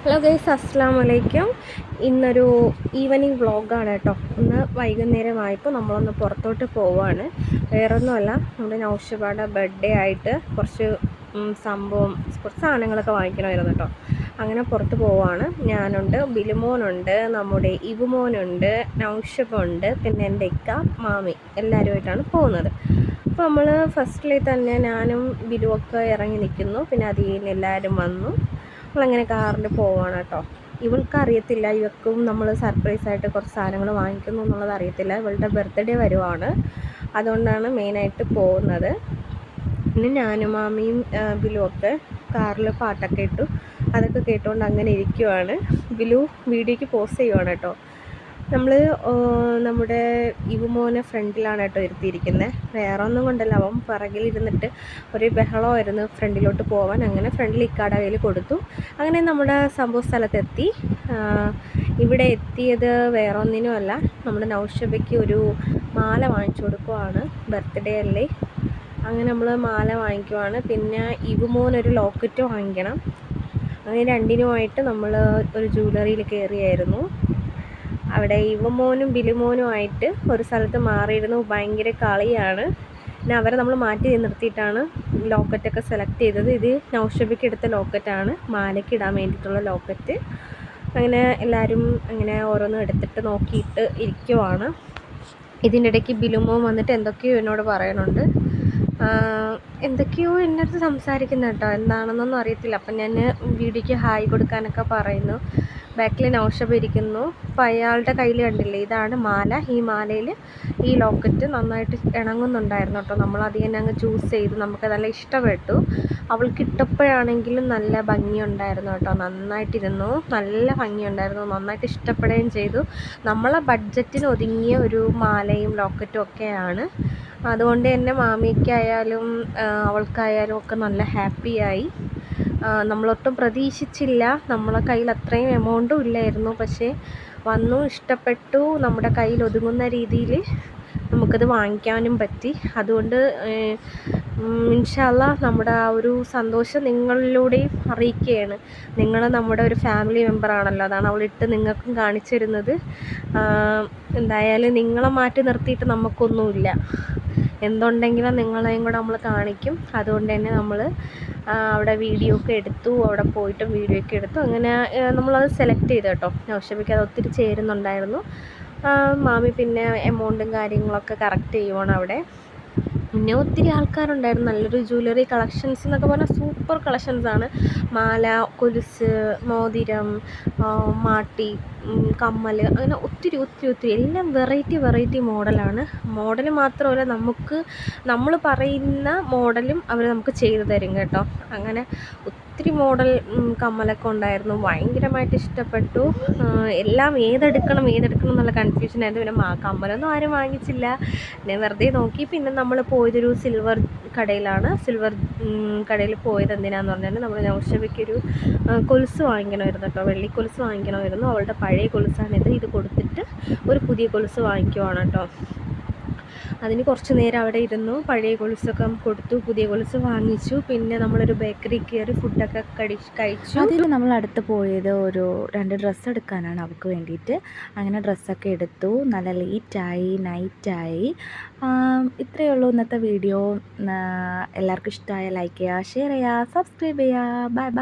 Hello guys, അസ്സലാമു അലൈക്കും. ഇന്നൊരു ഈവനിങ് വ്ളോഗാണ് കേട്ടോ. ഇന്ന് വൈകുന്നേരമായപ്പോൾ നമ്മളൊന്ന് പുറത്തോട്ട് പോവുകയാണ്. വേറൊന്നുമല്ല, നമ്മുടെ നൗഷബാടെ ബർത്ത്ഡേ ആയിട്ട് കുറച്ച് സാധനങ്ങളൊക്കെ വാങ്ങിക്കണമായിരുന്നു കേട്ടോ. അങ്ങനെ പുറത്ത് പോവുകയാണ്. ഞാനുണ്ട്, ബിലുമോനുണ്ട്, നമ്മുടെ ഇവുമോനുണ്ട്, നൗഷബുണ്ട്, പിന്നെ എൻ്റെ ഇക്ക, മാമി എല്ലാവരുമായിട്ടാണ് പോകുന്നത്. അപ്പോൾ നമ്മൾ ഫസ്റ്റിൽ തന്നെ ഞാനും ബിലുവൊക്കെ ഇറങ്ങി നിൽക്കുന്നു. പിന്നെ അതിൽ നിന്ന് എല്ലാവരും വന്നു. നമ്മളങ്ങനെ കാറിൽ പോവാണ് കേട്ടോ. ഇവൾക്ക് അറിയത്തില്ല, ഇവൾക്കും നമ്മൾ സർപ്രൈസായിട്ട് കുറച്ച് സാധനങ്ങൾ വാങ്ങിക്കുന്നു എന്നുള്ളത് അറിയത്തില്ല. ഇവളുടെ ബർത്ത്ഡേ വരുവാണ്, അതുകൊണ്ടാണ് മെയിനായിട്ട് പോകുന്നത്. പിന്നെ ഞാനും മാമിയും ബിലുവൊക്കെ കാറിൽ പാട്ടൊക്കെ ഇട്ടു. അതൊക്കെ കേട്ടുകൊണ്ട് അങ്ങനെ ഇരിക്കുവാണ്. ബിലു വീഡിയോയ്ക്ക് പോസ്റ്റ് ചെയ്യുവാണ് കേട്ടോ. നമ്മൾ നമ്മുടെ ഇവുമോനെ ഫ്രണ്ടിലാണ് കേട്ടോ ഇരുത്തിയിരിക്കുന്നത്. വേറെ ഒന്നും കൊണ്ടല്ല, അവൻ പിറകിലിരുന്നിട്ട് ഒരു ബഹളമായിരുന്നു ഫ്രണ്ടിലോട്ട് പോവാൻ. അങ്ങനെ ഫ്രണ്ടിൽ ഇക്കാടെ കയ്യിൽ കൊടുത്തു. അങ്ങനെ നമ്മുടെ സംഭവ സ്ഥലത്തെത്തി. ഇവിടെ എത്തിയത് വേറെ ഒന്നിനുമല്ല, നമ്മുടെ നൗഷബയ്ക്ക് ഒരു മാല വാങ്ങിച്ചു കൊടുക്കുവാണ്. ബർത്ത്ഡേ അല്ലേ, അങ്ങനെ നമ്മൾ മാല വാങ്ങിക്കുവാണ്. പിന്നെ ഇവുമോനൊരു ലോക്കറ്റ് വാങ്ങിക്കണം. അങ്ങനെ രണ്ടിനുമായിട്ട് നമ്മൾ ഒരു ജ്വല്ലറിയിൽ കയറിയായിരുന്നു. അവിടെ ഇവമോനും ബിലുമോനുമായിട്ട് ഒരു സ്ഥലത്ത് മാറിയിരുന്നു. ഭയങ്കര കളിയാണ്. പിന്നെ അവരെ നമ്മൾ മാറ്റി നിർത്തിയിട്ടാണ് ലോക്കറ്റൊക്കെ സെലക്ട് ചെയ്തത്. ഇത് നൗഷബയ്ക്ക് എടുത്ത ലോക്കറ്റാണ്, മാലയ്ക്ക് ഇടാൻ വേണ്ടിയിട്ടുള്ള ലോക്കറ്റ്. അങ്ങനെ എല്ലാവരും അങ്ങനെ ഓരോന്നും എടുത്തിട്ട് നോക്കിയിട്ട് ഇരിക്കുവാണ്. ഇതിൻ്റെ ഇടയ്ക്ക് ബിലുമോൻ വന്നിട്ട് എന്തൊക്കെയോ എന്നോട് പറയുന്നുണ്ട്. എന്തൊക്കെയോ എൻ്റെ അടുത്ത് സംസാരിക്കുന്ന കേട്ടോ, എന്താണെന്നൊന്നും അറിയത്തില്ല. അപ്പം ഞാൻ വീഡിയോയ്ക്ക് ഹായ് കൊടുക്കാനൊക്കെ പറയുന്നു. ബാക്കിൽ നൗഷബ ഇരിക്കുന്നു. അപ്പോൾ അയാളുടെ കയ്യിൽ കണ്ടില്ലേ, ഇതാണ് മാല. ഈ മാലയിൽ ഈ ലോക്കറ്റ് നന്നായിട്ട് ഇണങ്ങുന്നുണ്ടായിരുന്നു കേട്ടോ. നമ്മളത് തന്നെ അങ്ങ് ചൂസ് ചെയ്തു, നമുക്ക് നല്ല ഇഷ്ടപ്പെട്ടു. അവൾക്ക് ഇട്ടപ്പോഴാണെങ്കിലും നല്ല ഭംഗിയുണ്ടായിരുന്നു കേട്ടോ. നന്നായിട്ടിരുന്നു, നല്ല ഭംഗിയുണ്ടായിരുന്നു, നന്നായിട്ട് ഇഷ്ടപ്പെടുകയും ചെയ്തു. നമ്മളെ ബഡ്ജറ്റിന് ഒതുങ്ങിയ ഒരു മാലയും ലോക്കറ്റും ഒക്കെയാണ്. അതുകൊണ്ട് തന്നെ മാമിക്കായാലും അവൾക്കായാലും ഒക്കെ നല്ല ഹാപ്പിയായി. നമ്മളൊട്ടും പ്രതീക്ഷിച്ചില്ല, നമ്മളെ കയ്യിൽ അത്രയും എമൗണ്ടും ഇല്ലായിരുന്നു. പക്ഷേ വന്നു, ഇഷ്ടപ്പെട്ടു, നമ്മുടെ കയ്യിൽ ഒതുങ്ങുന്ന രീതിയിൽ നമുക്കത് വാങ്ങിക്കാനും പറ്റി. അതുകൊണ്ട് ഇൻഷാ അല്ലാഹ് നമ്മുടെ ആ ഒരു സന്തോഷം നിങ്ങളിലൂടെയും അറിയിക്കുകയാണ്. നിങ്ങൾ നമ്മുടെ ഒരു ഫാമിലി മെമ്പറാണല്ലോ, അതാണ് അവളിട്ട് നിങ്ങൾക്കും കാണിച്ചു തരുന്നത്. എന്തായാലും നിങ്ങളെ മാറ്റി നിർത്തിയിട്ട് നമുക്കൊന്നുമില്ല. എന്തുണ്ടെങ്കിലും നിങ്ങളെയും കൂടെ നമ്മൾ കാണിക്കും. അതുകൊണ്ട് തന്നെ നമ്മൾ അവിടെ വീഡിയോ ഒക്കെ എടുത്തു, അവിടെ പോയിട്ടും വീഡിയോ ഒക്കെ എടുത്തു. അങ്ങനെ നമ്മളത് സെലക്ട് ചെയ്തു കേട്ടോ. നൗഷബയ്ക്ക് അത് ഒത്തിരി ചേരുന്നുണ്ടായിരുന്നു. മാമി പിന്നെ എമൗണ്ടും കാര്യങ്ങളൊക്കെ കറക്റ്റ് ചെയ്യുവാണ് അവിടെ. പിന്നെ ഒത്തിരി ആൾക്കാരുണ്ടായിരുന്നു. നല്ലൊരു ജ്വല്ലറി കളക്ഷൻസ് എന്നൊക്കെ പറഞ്ഞാൽ സൂപ്പർ കളക്ഷൻസാണ്. മാല, കൊലുസ്, മോതിരം, മാട്ടി, കമ്മൽ, അങ്ങനെ ഒത്തിരി ഒത്തിരി ഒത്തിരി എല്ലാം വെറൈറ്റി മോഡലാണ്. മോഡൽ മാത്രമല്ല, നമ്മൾ പറയുന്ന മോഡലും അവർ നമുക്ക് ചെയ്തു തരും കേട്ടോ. അങ്ങനെ ഒത്തിരി മോഡൽ കമ്മലൊക്കെ ഉണ്ടായിരുന്നു. ഭയങ്കരമായിട്ട് ഇഷ്ടപ്പെട്ടു. എല്ലാം ഏതെടുക്കണം എന്നുള്ള കൺഫ്യൂഷനായിരുന്നു. പിന്നെ കമ്മലൊന്നും ആരും വാങ്ങിച്ചില്ല, പിന്നെ വെറുതെ നോക്കി. പിന്നെ നമ്മൾ പോയതൊരു സിൽവർ കടയിലാണ്. സിൽവർ കടയിൽ പോയത് എന്തിനാന്ന് പറഞ്ഞാൽ നമ്മൾ നൗഷബയ്ക്കൊരു കൊലുസ് വാങ്ങിക്കണമായിരുന്നു കേട്ടോ. വെള്ളിക്കൊലുസ് വാങ്ങിക്കണമായിരുന്നു. അവളുടെ പഴയ കൊലുസാണിത്. ഇത് കൊടുത്തിട്ട് ഒരു പുതിയ കൊലുസ് വാങ്ങിക്കുവാണ് കേട്ടോ. അതിന് കുറച്ച് നേരം അവിടെ ഇരുന്നു. പഴയ കൊലുസൊക്കെ കൊടുത്തു, പുതിയ കൊലുസ് വാങ്ങിച്ചു. പിന്നെ നമ്മളൊരു ബേക്കറി കയറി ഫുഡൊക്കെ കഴിച്ചു. അതിൽ നമ്മൾ അടുത്ത് പോയത് ഒരു 2 ഡ്രസ്സ് എടുക്കാനാണ് അവൾക്ക് വേണ്ടിയിട്ട്. അങ്ങനെ ഡ്രസ്സൊക്കെ എടുത്തു. നല്ല ലേറ്റായി, നൈറ്റായി. ഇത്രയേ ഉള്ളൂ ഇന്നത്തെ വീഡിയോ. എല്ലാവർക്കും ഇഷ്ടമായ ലൈക്ക് ചെയ്യുക, ഷെയർ ചെയ്യുക, സബ്സ്ക്രൈബ് ചെയ്യുക. Bye bye.